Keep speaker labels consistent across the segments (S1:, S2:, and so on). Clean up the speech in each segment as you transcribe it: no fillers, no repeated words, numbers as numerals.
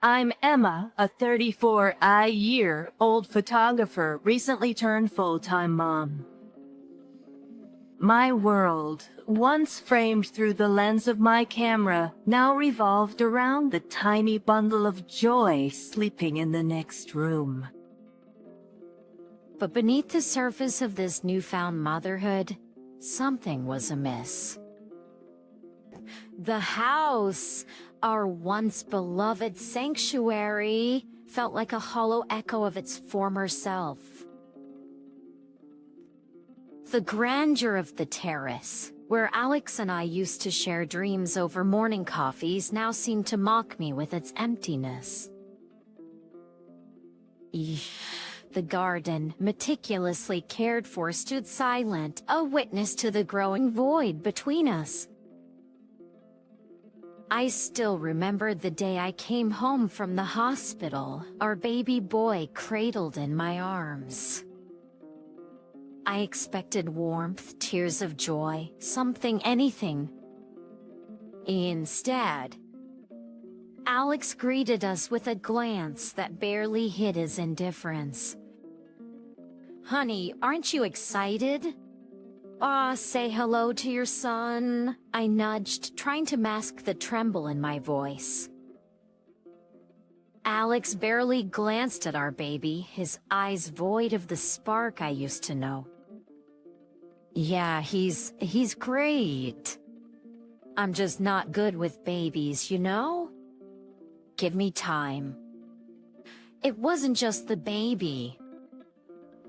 S1: I'm Emma, a 34-year-old photographer, recently turned full-time mom. My world, once framed through the lens of my camera, now revolved around the tiny bundle of joy sleeping in the next room.
S2: But beneath the surface of this newfound motherhood, something was amiss. The house, our once beloved sanctuary, felt like a hollow echo of its former self. The grandeur of the terrace, where Alex and I used to share dreams over morning coffees, now seemed to mock me with its emptiness. The garden, meticulously cared for, stood silent, a witness to the growing void between us. I still remember the day I came home from the hospital, our baby boy cradled in my arms. I expected warmth, tears of joy, anything. Instead, Alex greeted us with a glance that barely hid his indifference. "Honey, aren't you excited?" Say hello to your son," I nudged, trying to mask the tremble in my voice. Alex barely glanced at our baby, his eyes void of the spark I used to know. "Yeah, he's great. I'm just not good with babies, you know? Give me time." It wasn't just the baby.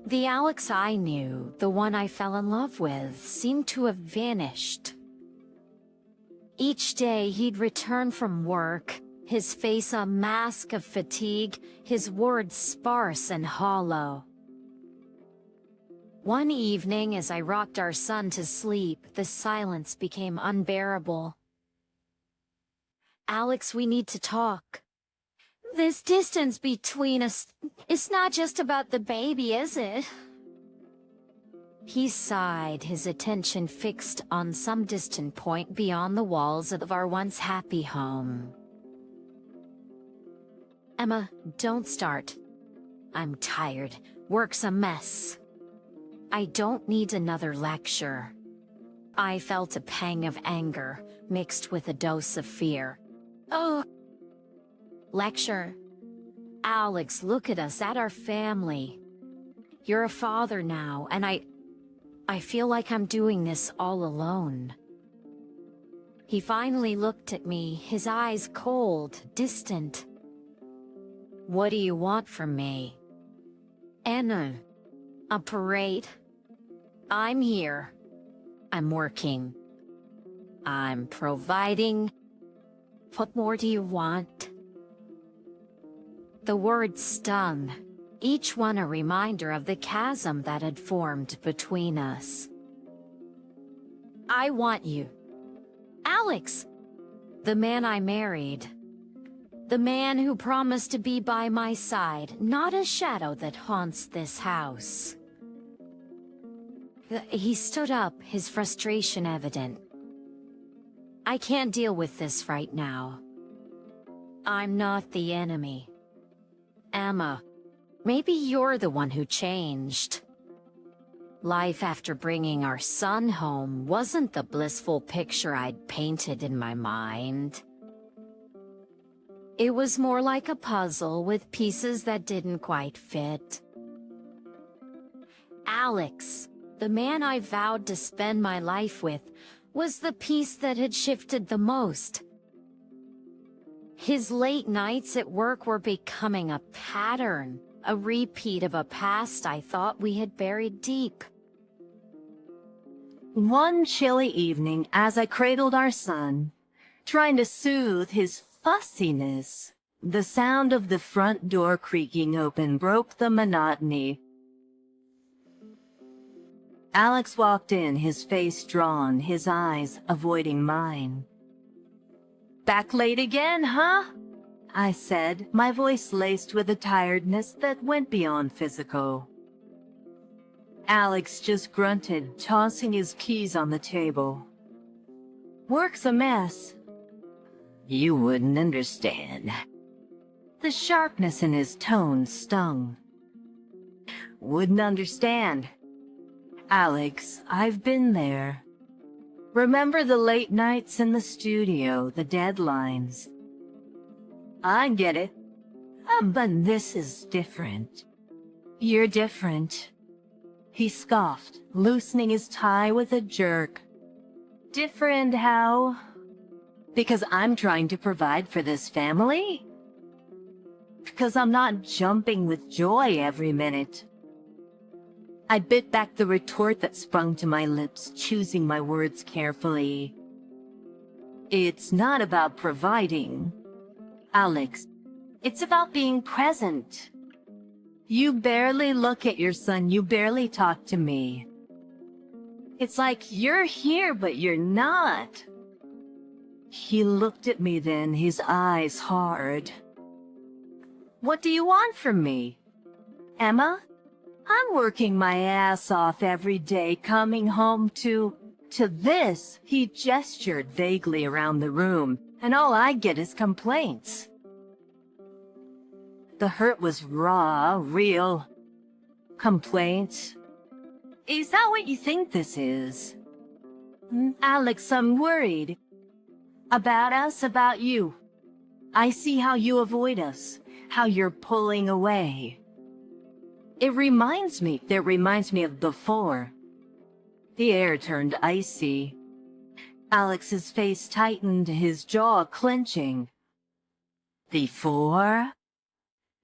S2: The Alex I knew, the one I fell in love with, seemed to have vanished. Each day he'd return from work, his face a mask of fatigue, his words sparse and hollow. One evening, as I rocked our son to sleep, the silence became unbearable. "Alex, we need to talk. This distance between us, it's not just about the baby, is it?" He sighed, his attention fixed on some distant point beyond the walls of our once happy home. "Emma, don't start. I'm tired. Work's a mess. I don't need another lecture." I felt a pang of anger, mixed with a dose of fear. "Oh, lecture? Alex, look at us, at our family. You're a father now, and I feel like I'm doing this all alone." He finally looked at me, his eyes cold, distant. "What do you want from me?" "Anna, a parade. I'm here. I'm working. I'm providing. What more do you want?" The words stung, each one a reminder of the chasm that had formed between us. "I want you. Alex! The man I married. The man who promised to be by my side, not a shadow that haunts this house." He stood up, his frustration evident. "I can't deal with this right now. I'm not the enemy. Emma, maybe you're the one who changed. Life after bringing our son home wasn't the blissful picture I'd painted in my mind. It was more like a puzzle with pieces that didn't quite fit. Alex, the man I vowed to spend my life with, was the piece that had shifted the most. His late nights at work were becoming a pattern, a repeat of a past I thought we had buried deep.
S1: One chilly evening, as I cradled our son, trying to soothe his fussiness, the sound of the front door creaking open broke the monotony. Alex walked in, his face drawn, his eyes avoiding mine. "Back late again, huh?" I said, my voice laced with a tiredness that went beyond physical. Alex just grunted, tossing his keys on the table. "Work's a mess." "You wouldn't understand." The sharpness in his tone stung. Wouldn't understand. Alex, I've been there. Remember the late nights in the studio, the deadlines. I get it. But this is different. You're different. He scoffed, loosening his tie with a jerk. Different how? Because I'm trying to provide for this family? Because I'm not jumping with joy every minute. I bit back the retort that sprung to my lips, choosing my words carefully. It's not about providing, Alex. It's about being present. You barely look at your son, you barely talk to me. It's like you're here, but you're not. He looked at me then, his eyes hard. What do you want from me? Emma? I'm working my ass off every day, coming home to this. He gestured vaguely around the room, and all I get is complaints. The hurt was raw, real. Complaints. Is that what you think this is? Alex, I'm worried. About us, about you. I see how you avoid us, how you're pulling away. It reminds me of before. The air turned icy. Alex's face tightened, his jaw clenching. Before?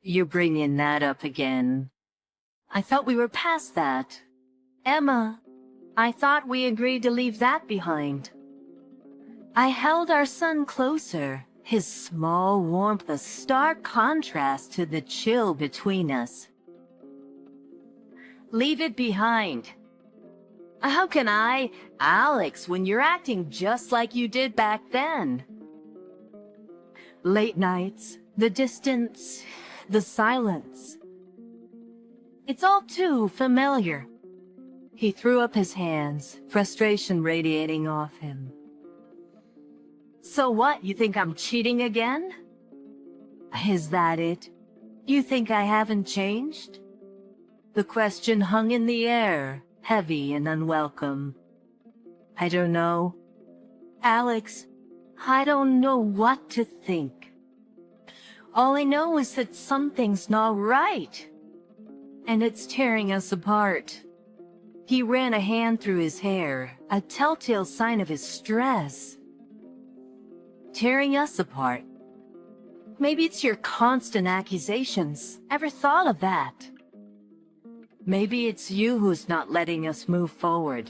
S1: You're bringing that up again. I thought we were past that. Emma, I thought we agreed to leave that behind. I held our son closer, his small warmth a stark contrast to the chill between us. Leave it behind. How can I, Alex, when you're acting just like you did back then? Late nights, the distance, the silence. It's all too familiar. He threw up his hands, frustration radiating off him. So what, you think I'm cheating again? Is that it? You think I haven't changed? The question hung in the air, heavy and unwelcome. I don't know. Alex, I don't know what to think. All I know is that something's not right. And it's tearing us apart. He ran a hand through his hair, a telltale sign of his stress. Tearing us apart. Maybe it's your constant accusations. Ever thought of that? Maybe it's you who's not letting us move forward.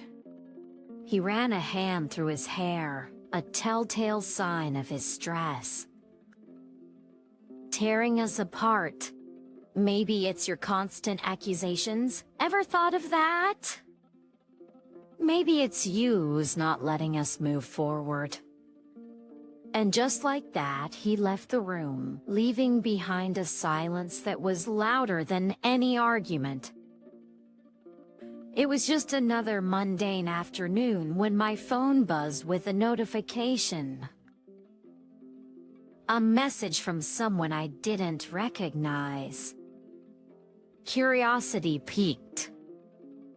S2: He ran a hand through his hair, a telltale sign of his stress. Tearing us apart. Maybe it's your constant accusations. Ever thought of that? Maybe it's you who's not letting us move forward. And just like that, he left the room, leaving behind a silence that was louder than any argument. It was just another mundane afternoon when my phone buzzed with a notification. A message from someone I didn't recognize. Curiosity piqued.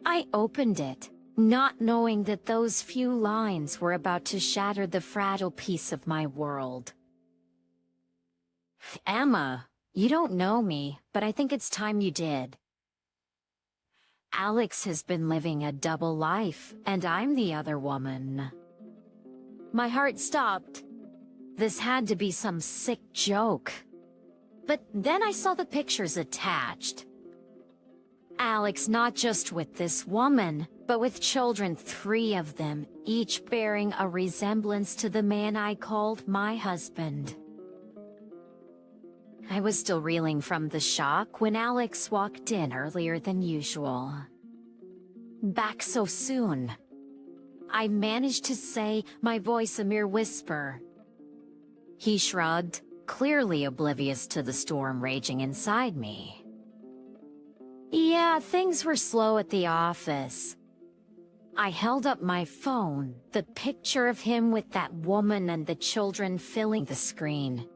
S2: I opened it, not knowing that those few lines were about to shatter the fragile piece of my world. Emma, you don't know me, but I think it's time you did. Alex has been living a double life, and I'm the other woman. My heart stopped. This had to be some sick joke. But then I saw the pictures attached. Alex not just with this woman, but with children, 3 of them, each bearing a resemblance to the man I called my husband. I was still reeling from the shock when Alex walked in earlier than usual. Back so soon. I managed to say, my voice a mere whisper. He shrugged, clearly oblivious to the storm raging inside me. Yeah, things were slow at the office. I held up my phone, the picture of him with that woman and the children filling the screen.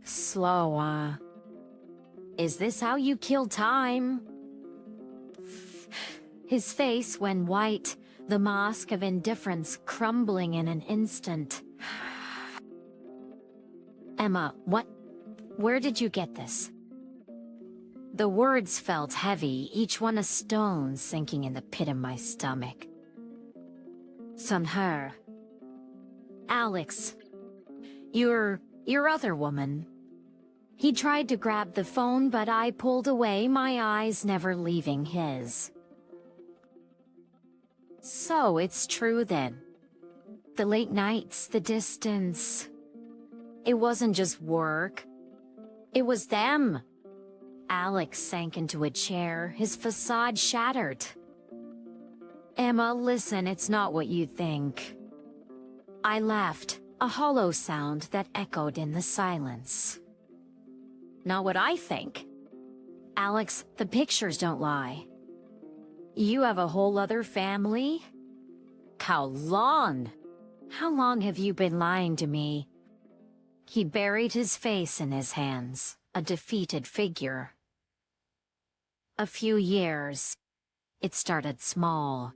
S2: Slow, Is this how you kill time? His face went white, the mask of indifference crumbling in an instant. Emma, where did you get this? The words felt heavy, each one a stone sinking in the pit of my stomach. Her. Alex. Your other woman. He tried to grab the phone, but I pulled away, my eyes never leaving his. So it's true then. The late nights, the distance. It wasn't just work. It was them. Alex sank into a chair, his facade shattered. Emma, listen, it's not what you think. I laughed, a hollow sound that echoed in the silence. Not what I think. Alex, the pictures don't lie. You have a whole other family? How long? How long have you been lying to me? He buried his face in his hands, a defeated figure. A few years. It started small.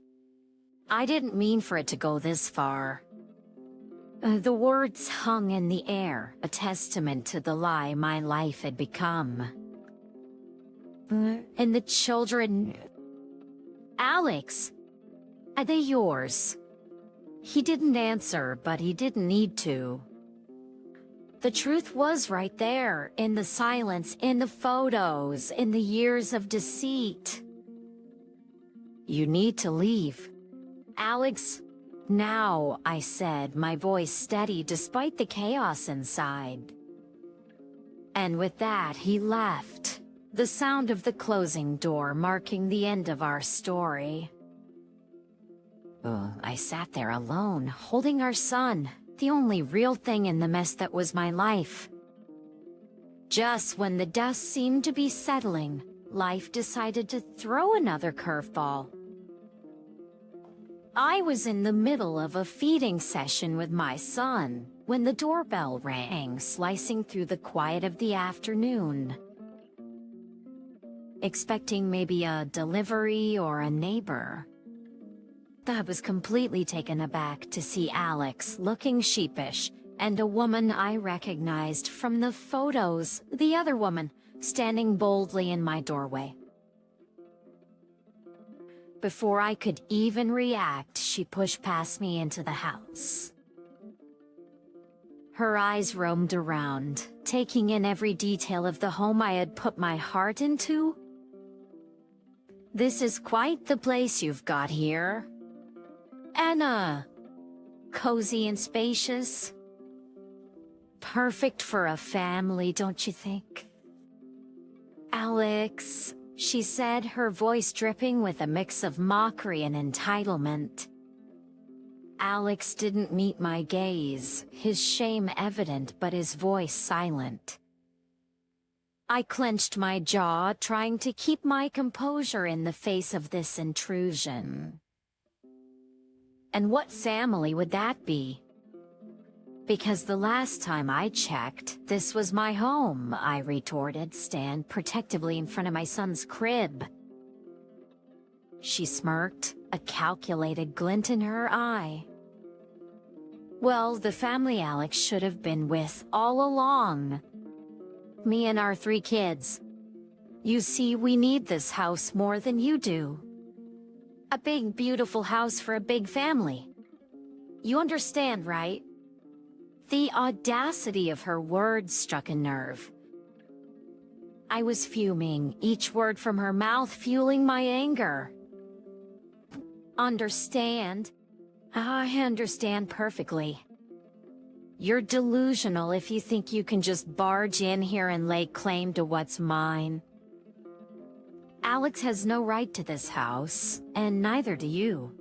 S2: I didn't mean for it to go this far. The words hung in the air, a testament to the lie my life had become. And the children... Alex, are they yours? He didn't answer, but he didn't need to. The truth was right there, in the silence, in the photos, in the years of deceit. You need to leave. Alex, now, I said, my voice steady despite the chaos inside. And with that, he left, the sound of the closing door marking the end of our story. I sat there alone, holding our son, the only real thing in the mess that was my life. Just when the dust seemed to be settling, life decided to throw another curveball. I was in the middle of a feeding session with my son when the doorbell rang, slicing through the quiet of the afternoon. Expecting maybe a delivery or a neighbor. I was completely taken aback to see Alex looking sheepish, and a woman I recognized from the photos, the other woman, standing boldly in my doorway. Before I could even react, she pushed past me into the house. Her eyes roamed around, taking in every detail of the home I had put my heart into. This is quite the place you've got here. Anna, cozy and spacious. Perfect for a family, don't you think? Alex, she said, her voice dripping with a mix of mockery and entitlement. Alex didn't meet my gaze, his shame evident but his voice silent. I clenched my jaw, trying to keep my composure in the face of this intrusion. And what family would that be? Because the last time I checked, this was my home, I retorted, stand protectively in front of my son's crib. She smirked, a calculated glint in her eye. Well, the family Alex should have been with all along. Me and our 3 kids. You see, we need this house more than you do. A big, beautiful house for a big family. You understand, right? The audacity of her words struck a nerve. I was fuming, each word from her mouth fueling my anger. Understand? I understand perfectly. You're delusional if you think you can just barge in here and lay claim to what's mine. Alex has no right to this house, and neither do you.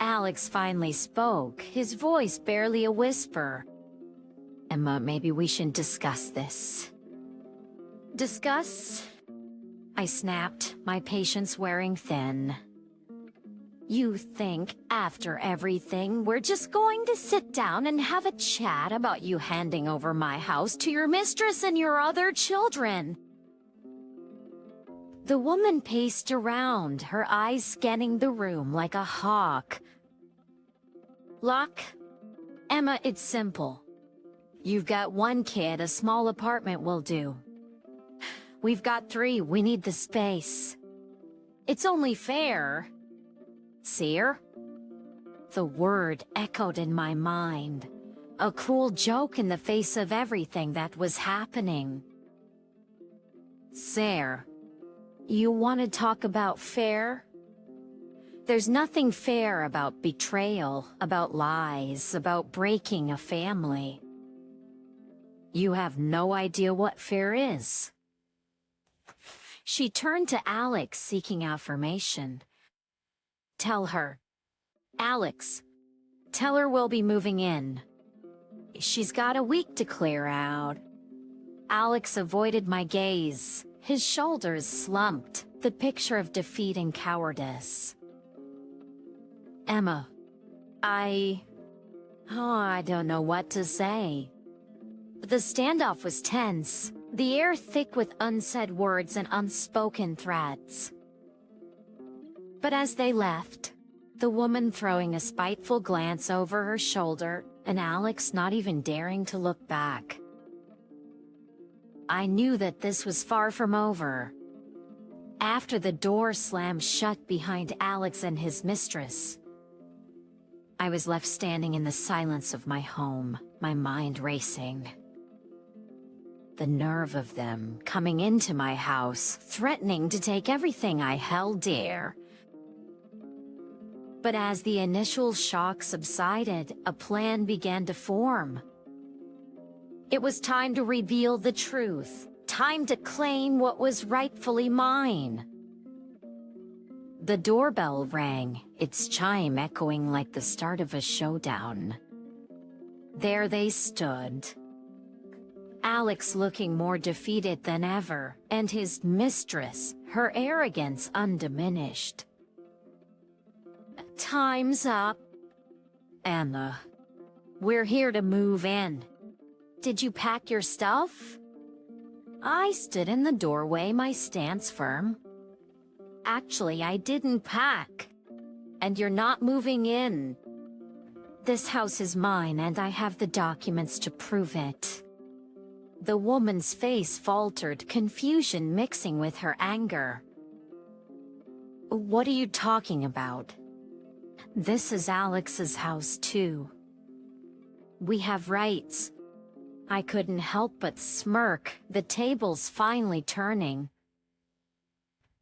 S2: Alex finally spoke, his voice barely a whisper. Emma, maybe we should discuss this. Discuss? I snapped, my patience wearing thin. You think, after everything, we're just going to sit down and have a chat about you handing over my house to your mistress and your other children? The woman paced around, her eyes scanning the room like a hawk. Look, Emma, it's simple. You've got one kid, a small apartment will do. We've got 3, we need the space. It's only fair. Seer? The word echoed in my mind. A cruel joke in the face of everything that was happening. Seer, you want to talk about fair? There's nothing fair about betrayal, about lies, about breaking a family. You have no idea what fair is. She turned to Alex, seeking affirmation. Tell her. Alex, tell her we'll be moving in. She's got a week to clear out. Alex avoided my gaze. His shoulders slumped, the picture of defeat and cowardice. Emma, I don't know what to say. The standoff was tense, the air thick with unsaid words and unspoken threats. But as they left, the woman throwing a spiteful glance over her shoulder, and Alex not even daring to look back, I knew that this was far from over. After the door slammed shut behind Alex and his mistress, I was left standing in the silence of my home, my mind racing. The nerve of them coming into my house, threatening to take everything I held dear. But as the initial shock subsided, a plan began to form. It was time to reveal the truth, time to claim what was rightfully mine. The doorbell rang, its chime echoing like the start of a showdown. There they stood. Alex looking more defeated than ever, and his mistress, her arrogance undiminished. Time's up. Emma, we're here to move in. Did you pack your stuff? I stood in the doorway, my stance firm. Actually, I didn't pack. And you're not moving in. This house is mine and I have the documents to prove it. The woman's face faltered, confusion mixing with her anger. What are you talking about? This is Alex's house too. We have rights. I couldn't help but smirk, the tables finally turning.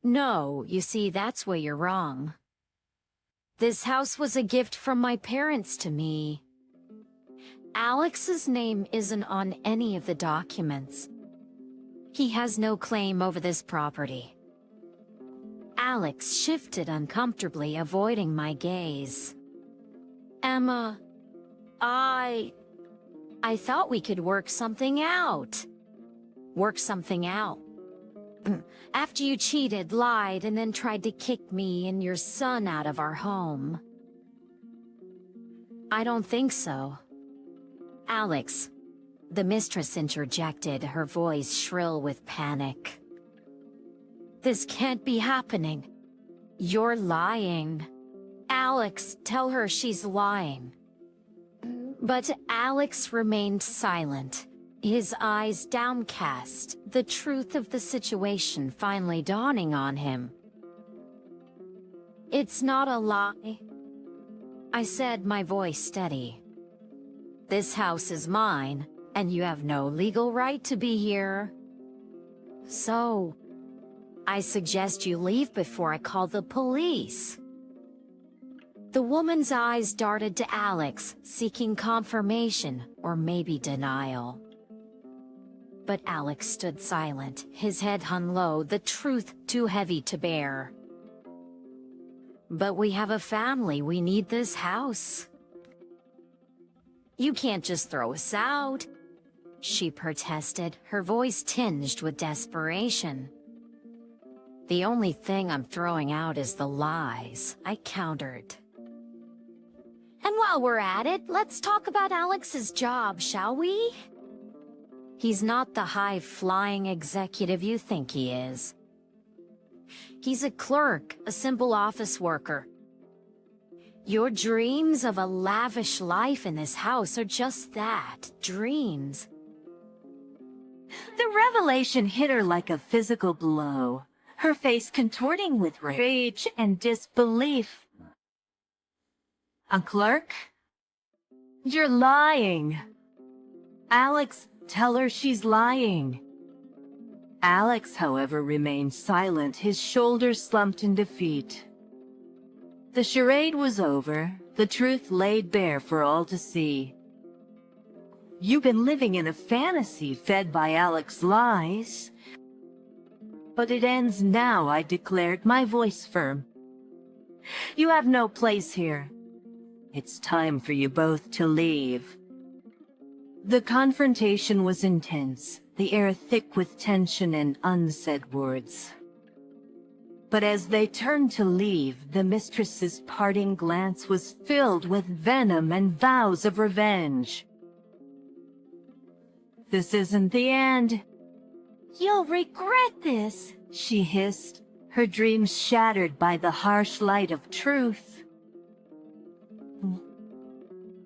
S2: No, you see, that's where you're wrong. This house was a gift from my parents to me. Alex's name isn't on any of the documents. He has no claim over this property. Alex shifted uncomfortably, avoiding my gaze. Emma, I thought we could work something out. Work something out? After you cheated, lied, and then tried to kick me and your son out of our home. I don't think so. Alex, the mistress interjected, her voice shrill with panic. This can't be happening. You're lying. Alex, tell her she's lying. But Alex remained silent, his eyes downcast, the truth of the situation finally dawning on him. It's not a lie, I said, my voice steady. This house is mine, and you have no legal right to be here. So, I suggest you leave before I call the police. The woman's eyes darted to Alex, seeking confirmation, or maybe denial. But Alex stood silent, his head hung low, the truth too heavy to bear. But we have a family, we need this house. You can't just throw us out, she protested, her voice tinged with desperation. The only thing I'm throwing out is the lies, I countered. And while we're at it, let's talk about Alex's job, shall we? He's not the high-flying executive you think he is. He's a clerk, a simple office worker. Your dreams of a lavish life in this house are just that, dreams.
S1: The revelation hit her like a physical blow, her face contorting with rage and disbelief. A clerk? You're lying. Alex, tell her she's lying. Alex, however, remained silent, his shoulders slumped in defeat. The charade was over, the truth laid bare for all to see. You've been living in a fantasy fed by Alex's lies. But it ends now, I declared, my voice firm. You have no place here. It's time for you both to leave. The confrontation was intense, the air thick with tension and unsaid words. But as they turned to leave, the mistress's parting glance was filled with venom and vows of revenge. This isn't the end. You'll regret this, she hissed, her dreams shattered by the harsh light of truth.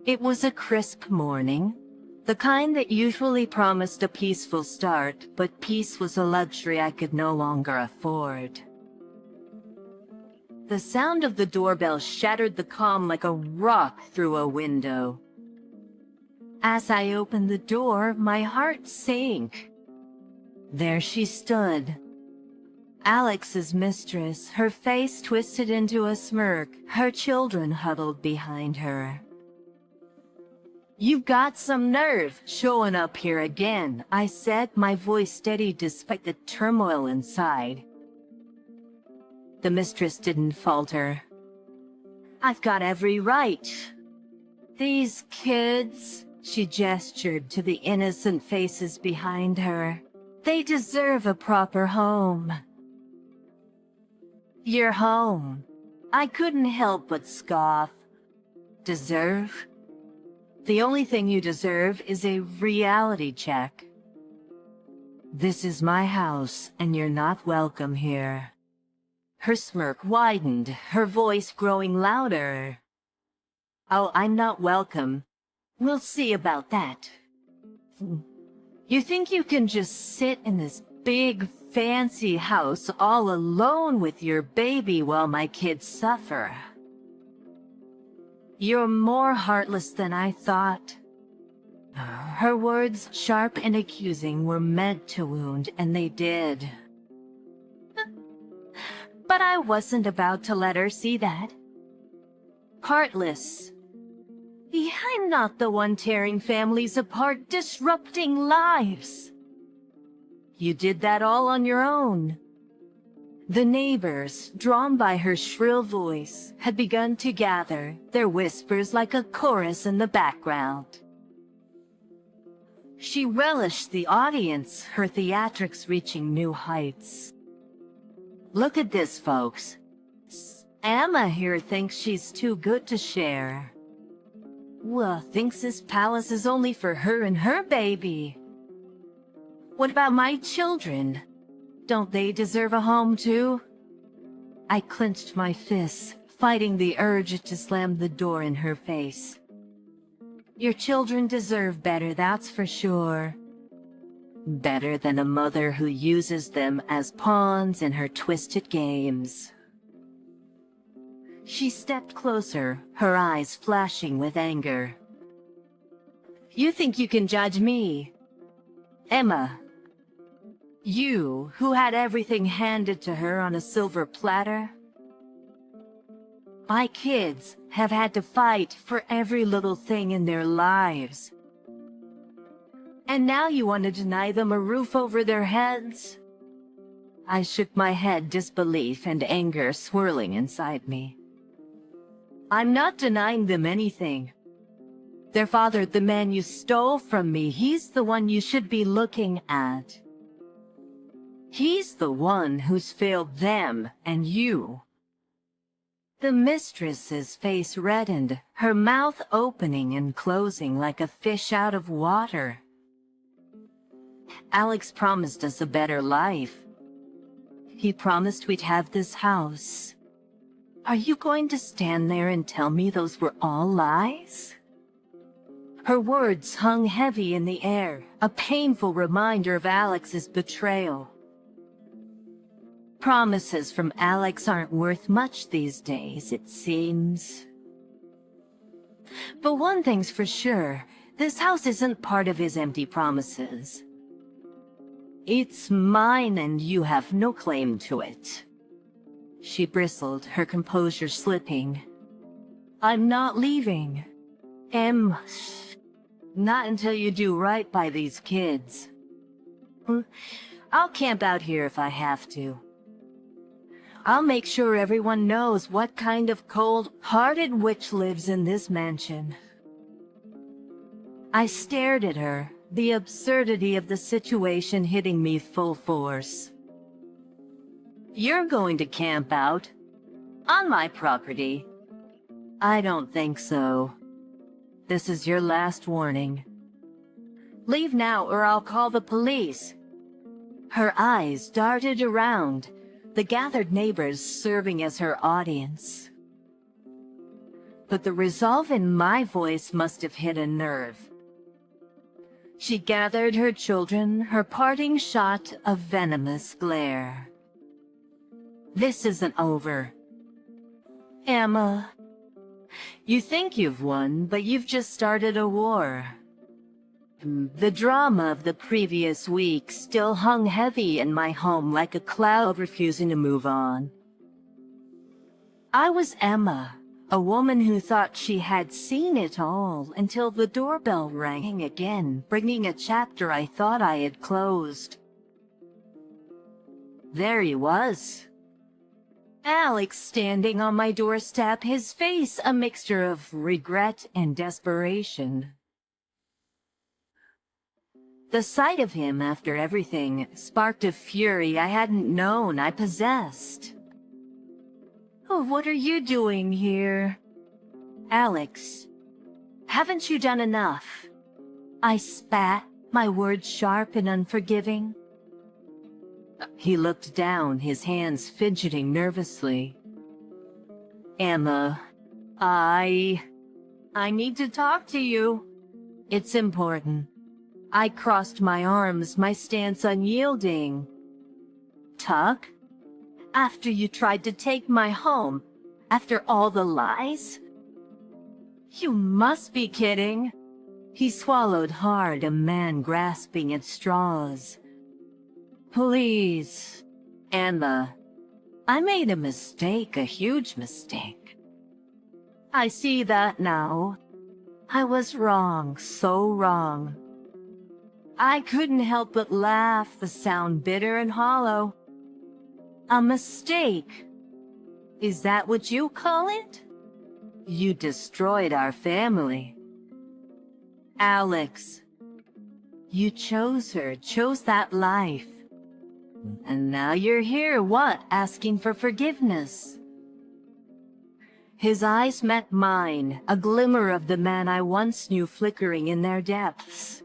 S1: It was a crisp morning, the kind that usually promised a peaceful start, but peace was a luxury I could no longer afford. The sound of the doorbell shattered the calm like a rock through a window. As I opened the door, my heart sank. There she stood, Alex's mistress, her face twisted into a smirk, her children huddled behind her. "You've got some nerve, showing up here again," I said, my voice steady despite the turmoil inside. The mistress didn't falter. "I've got every right. These kids," she gestured to the innocent faces behind her, "they deserve a proper home." "Your home," I couldn't help but scoff. "Deserve? The only thing you deserve is a reality check. This is my house, and you're not welcome here." Her smirk widened, her voice growing louder. "Oh, I'm not welcome. We'll see about that. You think you can just sit in this big, fancy house all alone with your baby while my kids suffer? You're more heartless than I thought." Her words, sharp and accusing, were meant to wound, and they did. But I wasn't about to let her see that. Heartless. I'm not the one tearing families apart, disrupting lives. You did that all on your own. The neighbors, drawn by her shrill voice, had begun to gather, their whispers like a chorus in the background. She relished the audience, her theatrics reaching new heights. "Look at this, folks. Emma here thinks she's too good to share. Well, thinks this palace is only for her and her baby. What about my children? Don't they deserve a home too?" I clenched my fists, fighting the urge to slam the door in her face. "Your children deserve better, that's for sure. Better than a mother who uses them as pawns in her twisted games." She stepped closer, her eyes flashing with anger. "You think you can judge me? Emma, you who had everything handed to her on a silver platter? My kids have had to fight for every little thing in their lives. And now you want to deny them a roof over their heads?" I shook my head, disbelief and anger swirling inside me. "I'm not denying them anything. Their father, the man you stole from me, he's the one you should be looking at. He's the one who's failed them and you. The mistress's face reddened, her mouth opening and closing like a fish out of water. Alex promised us a better life. He promised we'd have this house. Are you going to stand there and tell me those were all lies? Her words hung heavy in the air, a painful reminder of Alex's betrayal. Promises from Alex aren't worth much these days, it seems. But one thing's for sure, this house isn't part of his empty promises. It's mine and you have no claim to it. She bristled, her composure slipping. I'm not leaving. Not until you do right by these kids. I'll camp out here if I have to. I'll make sure everyone knows what kind of cold-hearted witch lives in this mansion. I stared at her, the absurdity of the situation hitting me full force. You're going to camp out? On my property? I don't think so. This is your last warning. Leave now or I'll call the police. Her eyes darted around, the gathered neighbors serving as her audience. But the resolve in my voice must have hit a nerve. She gathered her children, her parting shot of venomous glare. This isn't over. Emma, you think you've won, but you've just started a war. The drama of the previous week still hung heavy in my home like a cloud refusing to move on. I was Emma, a woman who thought she had seen it all until the doorbell rang again, bringing a chapter I thought I had closed. There he was. Alex standing on my doorstep, his face a mixture of regret and desperation. The sight of him after everything sparked a fury I hadn't known I possessed. Oh, what are you doing here? Alex, haven't you done enough? I spat, my words sharp and unforgiving. He looked down, his hands fidgeting nervously. Emma, I need to talk to you. It's important. I crossed my arms, my stance unyielding. Tuck? After you tried to take my home? After all the lies? You must be kidding. He swallowed hard, a man grasping at straws. Please, Emma. I made a mistake, a huge mistake. I see that now. I was wrong, so wrong. I couldn't help but laugh, the sound bitter and hollow. A mistake. Is that what you call it? You destroyed our family. Alex, you chose her, chose that life. And now you're here, what, asking for forgiveness? His eyes met mine, a glimmer of the man I once knew flickering in their depths.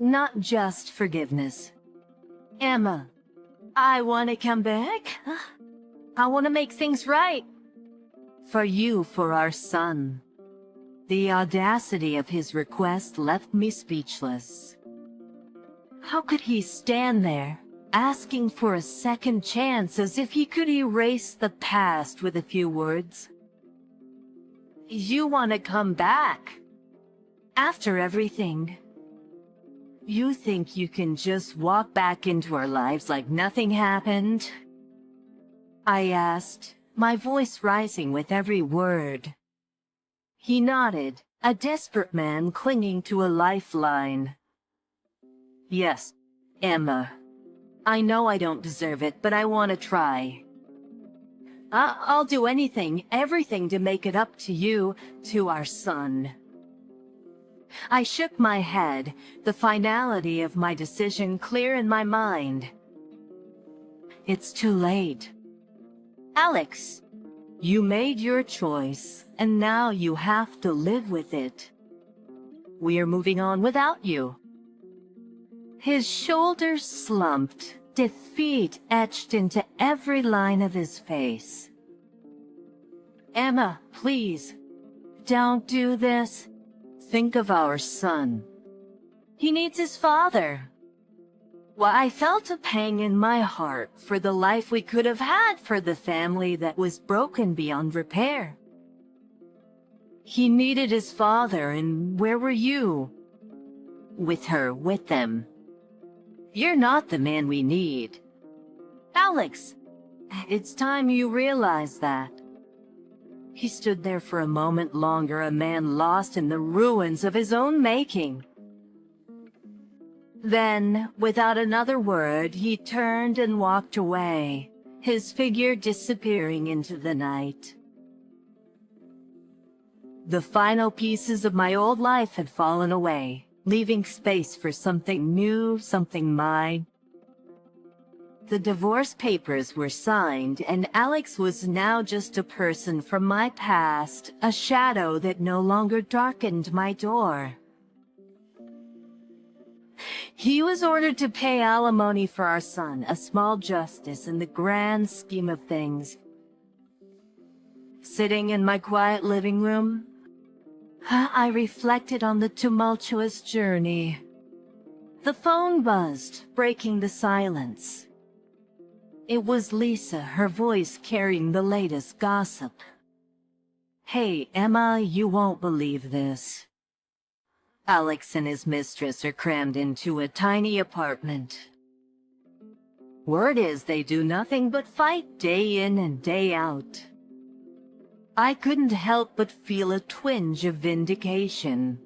S1: Not just forgiveness. Emma, I want to come back. I want to make things right. For you, for our son. The audacity of his request left me speechless. How could he stand there, asking for a second chance as if he could erase the past with a few words? You want to come back? After everything? You think you can just walk back into our lives like nothing happened? I asked, my voice rising with every word. He nodded, a desperate man clinging to a lifeline. Yes, Emma. I know I don't deserve it, but I want to try. I'll do anything, everything to make it up to you, to our son. I shook my head, the finality of my decision clear in my mind. It's too late. Alex, you made your choice, and now you have to live with it. We're moving on without you. His shoulders slumped, defeat etched into every line of his face. Emma, please, don't do this. Think of our son. He needs his father. Well, I felt a pang in my heart for the life we could have had for the family that was broken beyond repair. He needed his father, and where were you? With her, with them. You're not the man we need. Alex, it's time you realize that. He stood there for a moment longer, a man lost in the ruins of his own making. Then, without another word, he turned and walked away, his figure disappearing into the night. The final pieces of my old life had fallen away, leaving space for something new, something mine. The divorce papers were signed, and Alex was now just a person from my past, a shadow that no longer darkened my door. He was ordered to pay alimony for our son, a small justice in the grand scheme of things. Sitting in my quiet living room, I reflected on the tumultuous journey. The phone buzzed, breaking the silence. It was Lisa, her voice carrying the latest gossip. Hey, Emma, you won't believe this. Alex and his mistress are crammed into a tiny apartment. Word is they do nothing but fight day in and day out. I couldn't help but feel a twinge of vindication.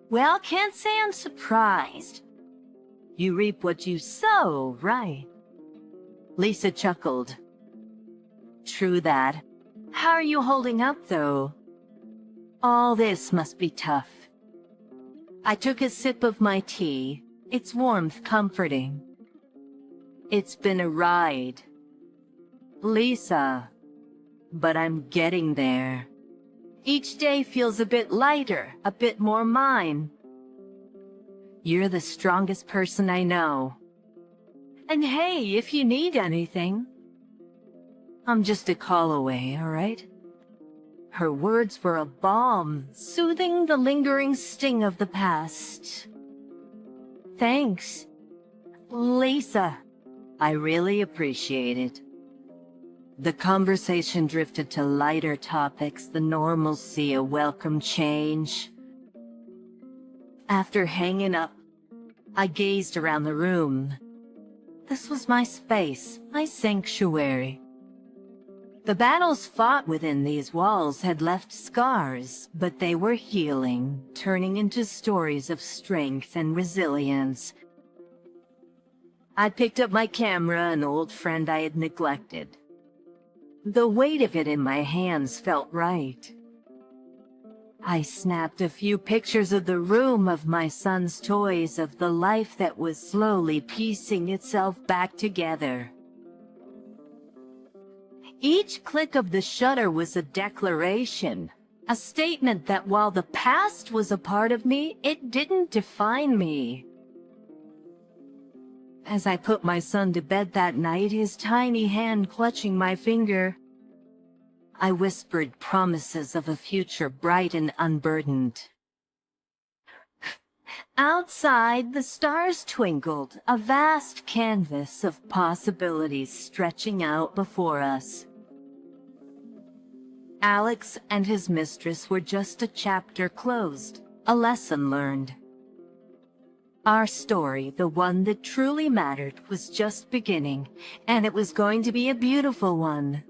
S1: Well, can't say I'm surprised. You reap what you sow, right? Lisa chuckled. True that. How are you holding up, though? All this must be tough. I took a sip of my tea, its warmth comforting. It's been a ride, Lisa, but I'm getting there. Each day feels a bit lighter, a bit more mine. You're the strongest person I know. And hey, if you need anything, I'm just a call away, all right? Her words were a balm, soothing the lingering sting of the past. Thanks, Lisa. I really appreciate it. The conversation drifted to lighter topics, the normalcy, a welcome change. After hanging up, I gazed around the room. This was my space, my sanctuary. The battles fought within these walls had left scars, but they were healing, turning into stories of strength and resilience. I picked up my camera, an old friend I had neglected. The weight of it in my hands felt right. I snapped a few pictures of the room, of my son's toys, of the life that was slowly piecing itself back together. Each click of the shutter was a declaration, a statement that while the past was a part of me, it didn't define me. As I put my son to bed that night, his tiny hand clutching my finger, I whispered promises of a future bright and unburdened. Outside, the stars twinkled, a vast canvas of possibilities stretching out before us. Alex and his mistress were just a chapter closed, a lesson learned. Our story, the one that truly mattered, was just beginning, and it was going to be a beautiful one.